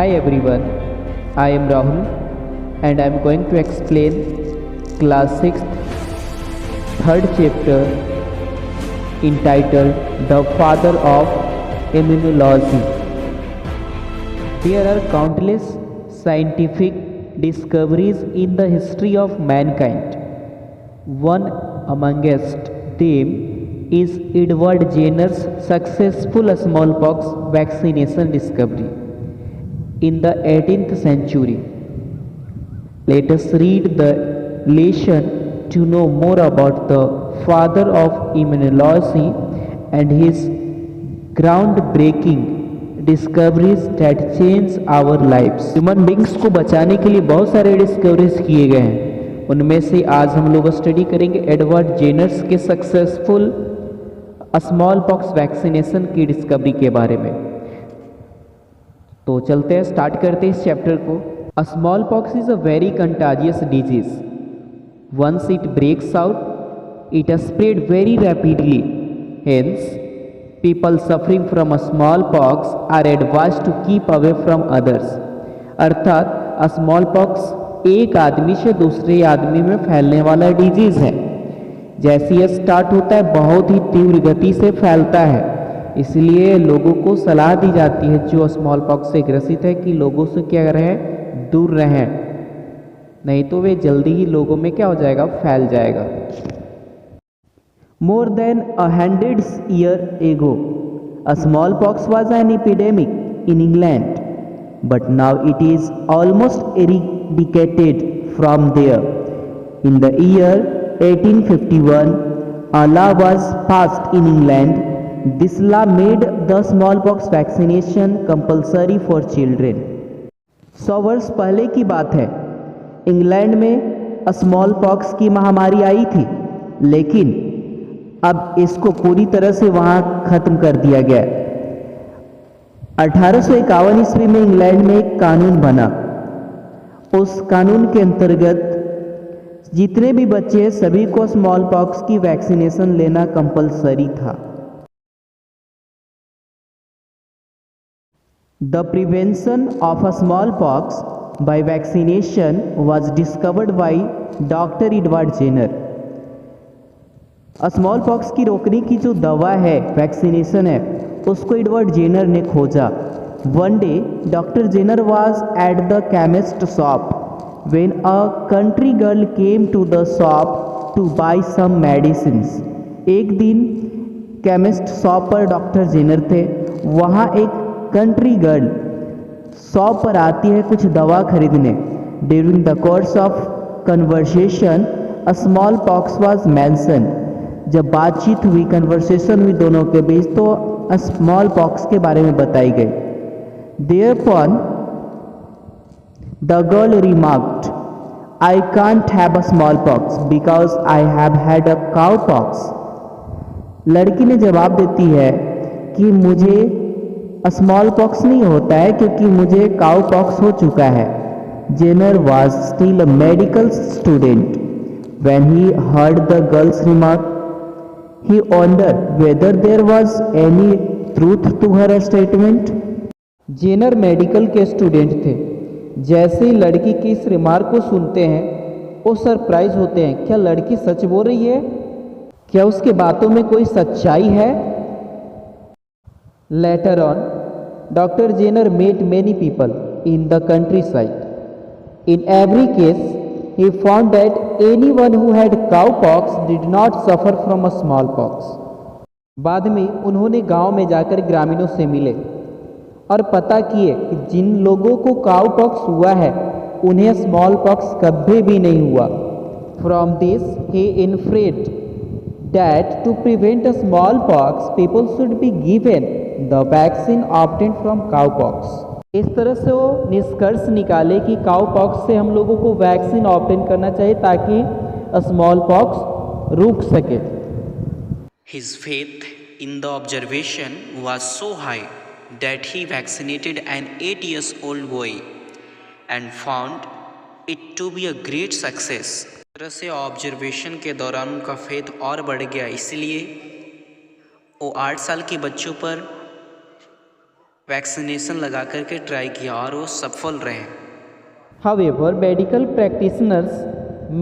Hi everyone, I am Rahul and I am going to explain class 6th third chapter entitled The Father of Immunology. There are countless scientific discoveries in the history of mankind. One amongst them is Edward Jenner's successful smallpox vaccination discovery in the 18th century. Let us read the lesson to know more about the father of immunology and his groundbreaking discoveries that change our lives. Human beings को बचाने के लिए बहुत सारे discoveries किए गए हैं। उनमें से आज हम लोग स्टडी करेंगे एडवर्ड जेनर्स के सक्सेसफुल स्मॉल पॉक्स वैक्सीनेशन की डिस्कवरी के बारे में। तो चलते हैं, स्टार्ट करते हैं इस चैप्टर को। Smallpox is a very contagious disease. Once it breaks out it spread very rapidly, hence people suffering from a smallpox are advised to keep away from others। अर्थात स्मॉलपॉक्स एक आदमी से दूसरे आदमी में फैलने वाला डिजीज है। जैसे यह स्टार्ट होता है बहुत ही तीव्र गति से फैलता है, इसलिए लोगों को सलाह दी जाती है जो स्मॉलपॉक्स से ग्रसित है कि लोगों से क्या रहें, दूर रहें, नहीं तो वे जल्दी ही लोगों में क्या हो जाएगा, फैल जाएगा। More than 100 years ago, a smallpox was an epidemic in England, but now it is almost eradicated from there. In the year 1851, a law was passed in England. This law made the smallpox vaccination compulsory for children. 100 वर्ष पहले की बात है, England में smallpox की महामारी आई थी, लेकिन अब इसको पूरी तरह से वहां खत्म कर दिया गया। 1851 ईस्वी में इंग्लैंड में एक कानून बना। उस कानून के अंतर्गत जितने भी बच्चे हैं सभी को स्मॉल पॉक्स की वैक्सीनेशन लेना कंपलसरी था। The prevention of a smallpox by vaccination was discovered by doctor Edward Jenner. Smallpox की रोकने की जो दवा है, वैक्सीनेशन है, उसको एडवर्ड जेनर ने खोजा। One day doctor Jenner was at the chemist shop when a country girl came to the shop to buy some medicines. एक दिन केमिस्ट शॉप पर डॉक्टर जेनर थे, वहाँ एक कंट्री गर्ल शॉप पर आती है कुछ दवा खरीदने। During the course of conversation a small pox was mention. जब बातचीत हुई, कन्वर्सेशन हुई दोनों के बीच, तो स्मॉल पॉक्स के बारे में बताई गई। Thereupon the girl remarked, I can't have a smallpox because I have had a cowpox. लड़की ने जवाब देती है कि मुझे स्मॉल पॉक्स नहीं होता है क्योंकि मुझे काउ पॉक्स हो चुका है। Jenner was still a medical student when he heard the girl's remark. He wondered whether there was any truth to her statement. Jenner medical के स्टूडेंट थे। जैसे ही लड़की की इस रिमार्क को सुनते हैं वो सरप्राइज होते हैं, क्या लड़की सच बोल रही है, क्या उसके बातों में कोई सच्चाई है। Later on doctor Jenner met many people in the countryside. In every case he found that anyone who had cowpox did not suffer from a smallpox। बाद में उन्होंने गांव में जाकर ग्रामीणों से मिले और पता किए कि जिन लोगों को काउपॉक्स हुआ है उन्हें स्मॉल पॉक्स कभी भी नहीं हुआ। From this he inferred that to prevent a smallpox people should be given the vaccine obtained from cowpox। इस तरह से वो निष्कर्ष निकाले कि काउ पॉक्स से हम लोगों को वैक्सीन ऑब्टेन करना चाहिए ताकि स्मॉल पॉक्स रुक सके। His faith in the observation was so high that he vaccinated an 8-year-old boy and found it to be a great success। इस तरह से ऑब्जर्वेशन के दौरान उनका फेथ और बढ़ गया, इसलिए वो 8 साल के बच्चों पर वैक्सीनेशन लगा करके ट्राई किया और वो सफल रहे। However, medical practitioners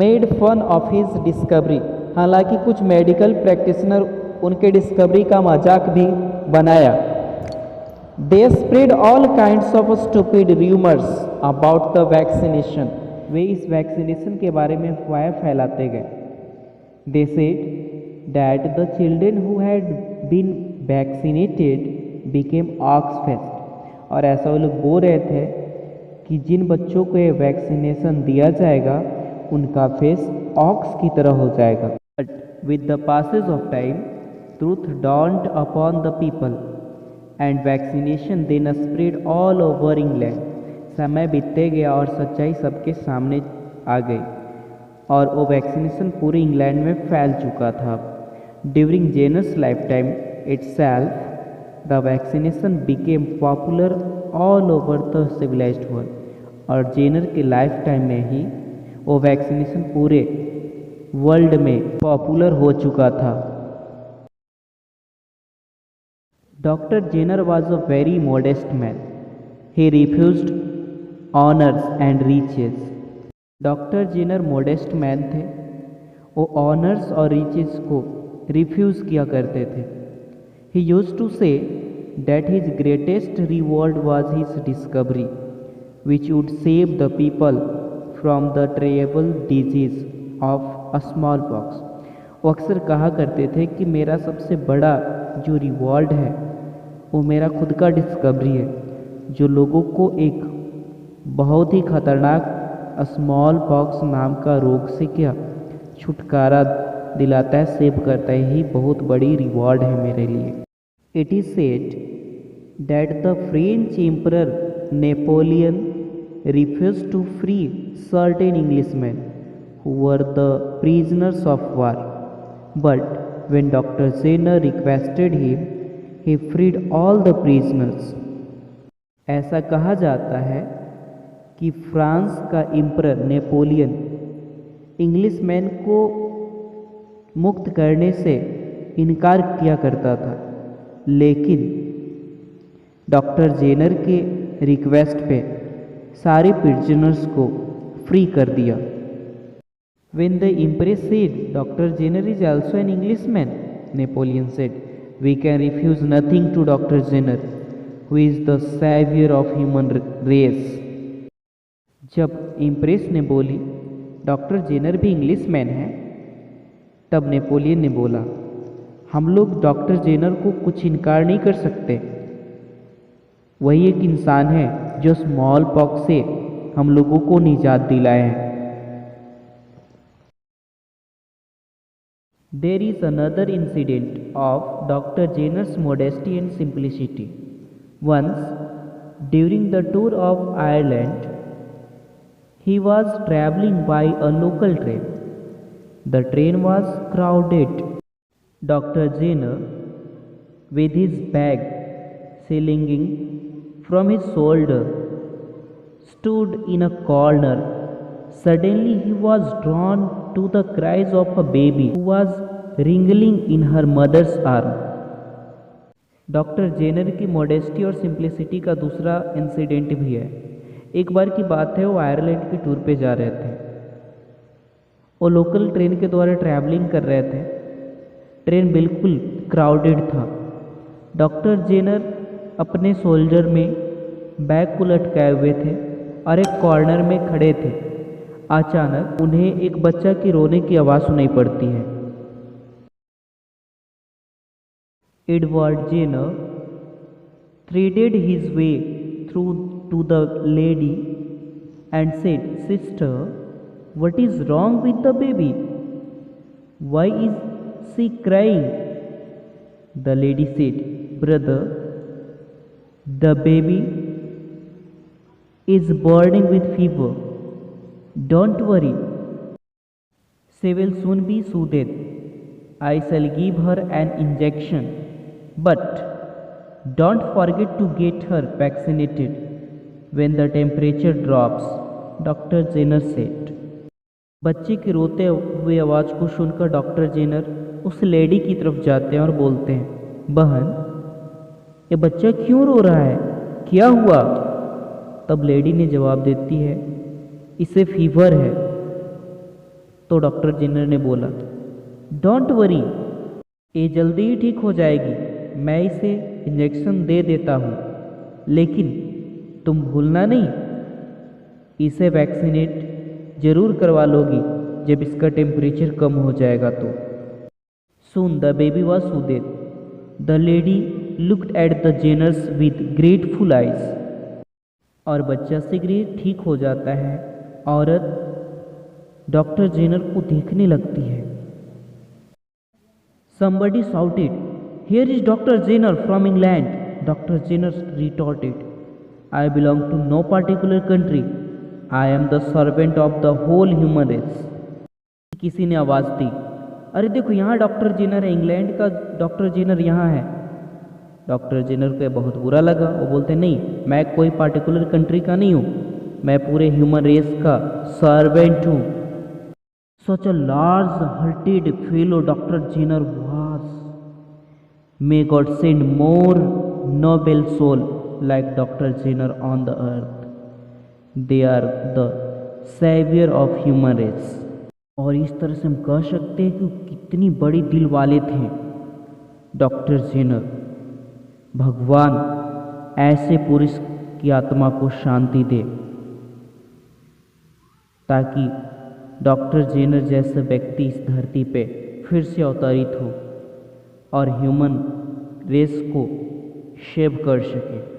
made fun of his discovery. हालांकि कुछ मेडिकल प्रैक्टिशनर उनके डिस्कवरी का मजाक भी बनाया। They spread all kinds of stupid rumors about the vaccination. वे इस वैक्सीनेशन के बारे में अफवाहें फैलाते गए। They said that the children who had been vaccinated became ox-faced. और ऐसा वो लोग बोल रहे थे कि जिन बच्चों को ये वैक्सीनेशन दिया जाएगा उनका फेस ऑक्स की तरह हो जाएगा। But with the passage of time, truth dawned upon the people and vaccination then spread all over England. समय बीतते गया और सच्चाई सबके सामने आ गई और वो वैक्सीनेशन पूरे इंग्लैंड में फैल चुका था। During genres life time itself, the vaccination became popular all over the civilized world. और जेनर के लाइफ टाइम में ही वो वैक्सीनेशन पूरे वर्ल्ड में पॉपुलर हो चुका था। Doctor Jenner was a very modest man. He refused honours and riches. Doctor Jenner modest man थे। वो ऑनर्स और रिचेस को रिफ्यूज़ किया करते थे। ही यूज्ड टू से that his greatest reward was his discovery, which would save the people from the terrible disease of a smallpox. वो अक्सर कहा करते थे कि मेरा सबसे बड़ा जो रिवॉर्ड है वो मेरा खुद का डिस्कवरी है, जो लोगों को एक बहुत ही खतरनाक स्मॉल पॉक्स नाम का रोग से क्या छुटकारा दिलाता है, सेव करता है। ही बहुत बड़ी रिवॉर्ड है मेरे लिए। It is said that the French Emperor Napoleon refused to free certain Englishmen who were the prisoners of war. But when Dr. Jenner requested him, he freed all the prisoners. ऐसा कहा जाता है कि France का emperor Napoleon Englishman को मुक्त करने से इनकार किया करता था, लेकिन डॉक्टर जेनर के रिक्वेस्ट पे सारे प्रिजनर्स को फ्री कर दिया। When the Empress said, Dr. Jenner is also an Englishman, Napoleon said, we can refuse nothing to Dr. Jenner, who is the savior of human race. जब impress ने बोली doctor Jenner भी Englishman है, तब Napoleon ने बोला हम लोग डॉक्टर जेनर को कुछ इनकार नहीं कर सकते। वही एक इंसान है जो स्मॉल पॉक्स से हम लोगों को निजात दिलाए हैं। There is another incident of Dr. Jenner's modesty and simplicity. Once, during the tour of Ireland, he was traveling by a local train. The train was crowded. Dr. Jenner, with his bag swinging from his shoulder, stood in a corner. Suddenly he was drawn to the cries of a baby who was wriggling in her mother's arm. Doctor Jenner की modesty और simplicity का दूसरा incident भी है। एक बार की बात है, वो आयरलैंड के टूर पे जा रहे थे। वो लोकल ट्रेन के द्वारा ट्रैवलिंग कर रहे थे। ट्रेन बिल्कुल क्राउडेड था। डॉक्टर जेनर अपने सोल्जर में बैग को लटकाए हुए थे और एक कॉर्नर में खड़े थे। अचानक उन्हें एक बच्चा की रोने की आवाज़ सुनाई पड़ती है। Edward Jenner threaded his way through to the lady and said, "Sister, what is wrong with the baby? Why is she crying?" The lady said, "Brother, the baby is burning with fever. Don't worry. She will soon be soothed. I shall give her an injection. But don't forget to get her vaccinated when the temperature drops," Dr. Jenner said. बच्चे की रोते हुए आवाज़ को सुनकर doctor Jenner उस lady की तरफ जाते हैं और बोलते हैं, बहन, ये बच्चा क्यों रो रहा है? क्या हुआ? तब लेडी ने जवाब देती है, इसे फीवर है। तो डॉक्टर जेनर ने बोला, डोंट वरी, ये जल्दी ही ठीक हो जाएगी, मैं इसे इंजेक्शन दे देता हूँ, लेकिन तुम भूलना नहीं, इसे वैक्सीनेट जरूर करवा लोगी जब इसका टेम्परेचर कम हो जाएगा तो। Soon the baby was soothed. The lady looked at the Jenners with grateful eyes. और बच्चा शीघ्र ठीक हो जाता है। औरत डॉक्टर जेनर को देखने लगती है। Somebody shouted, "Here is Dr. Jenner from England." Dr. Jenner retorted, "I belong to no particular country. I am the servant of the whole human race." किसी ने आवाज़ दी, अरे देखो यहाँ डॉक्टर जेनर है, इंग्लैंड का डॉक्टर जेनर यहाँ है। डॉक्टर जेनर को बहुत बुरा लगा। वो बोलते, नहीं, मैं कोई पार्टिकुलर कंट्री का नहीं हूँ, मैं पूरे ह्यूमन रेस का सर्वेंट हूँ। Such a large hearted fellow doctor Jenner was. May God send more noble soul like doctor Jenner on the earth. They are the saviour of human race. और इस तरह से हम कह सकते हैं कि कितनी बड़ी दिल वाले थे डॉक्टर जेनर। भगवान ऐसे पुरुष की आत्मा को शांति दे, ताकि डॉक्टर जेनर जैसे व्यक्ति इस धरती पे फिर से अवतरित हो और ह्यूमन रेस को सेव कर सके।